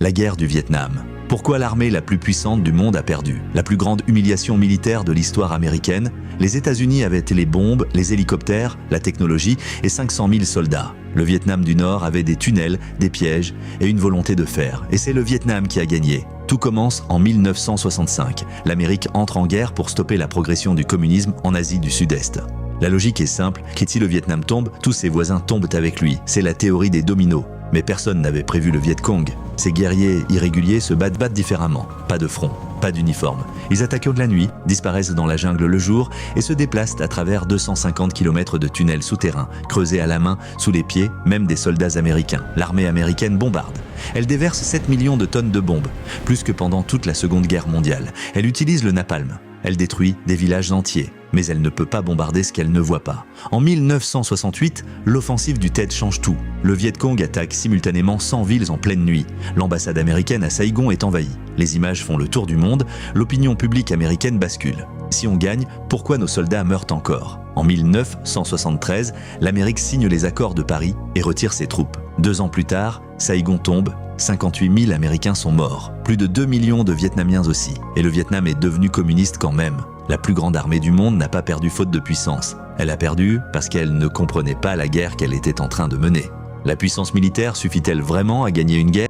La guerre du Vietnam. Pourquoi l'armée la plus puissante du monde a perdu? La plus grande humiliation militaire de l'histoire américaine? Les États-Unis avaient les bombes, les hélicoptères, la technologie et 500 000 soldats. Le Vietnam du Nord avait des tunnels, des pièges et une volonté de fer. Et c'est le Vietnam qui a gagné. Tout commence en 1965. L'Amérique entre en guerre pour stopper la progression du communisme en Asie du Sud-Est. La logique est simple, si le Vietnam tombe, tous ses voisins tombent avec lui. C'est la théorie des dominos. Mais personne n'avait prévu le Viet Cong. Ces guerriers irréguliers se battent différemment. Pas de front, pas d'uniforme. Ils attaquent de la nuit, disparaissent dans la jungle le jour et se déplacent à travers 250 km de tunnels souterrains, creusés à la main, sous les pieds, même des soldats américains. L'armée américaine bombarde. Elle déverse 7 millions de tonnes de bombes, plus que pendant toute la Seconde Guerre mondiale. Elle utilise le napalm. Elle détruit des villages entiers, mais elle ne peut pas bombarder ce qu'elle ne voit pas. En 1968, l'offensive du Tet change tout. Le Viet Cong attaque simultanément 100 villes en pleine nuit. L'ambassade américaine à Saigon est envahie. Les images font le tour du monde. L'opinion publique américaine bascule. Si on gagne, pourquoi nos soldats meurent encore? En 1973, l'Amérique signe les accords de Paris et retire ses troupes. 2 ans plus tard, Saigon tombe. 58 000 Américains sont morts, plus de 2 millions de Vietnamiens aussi. Et le Vietnam est devenu communiste quand même. La plus grande armée du monde n'a pas perdu faute de puissance. Elle a perdu parce qu'elle ne comprenait pas la guerre qu'elle était en train de mener. La puissance militaire suffit-elle vraiment à gagner une guerre ?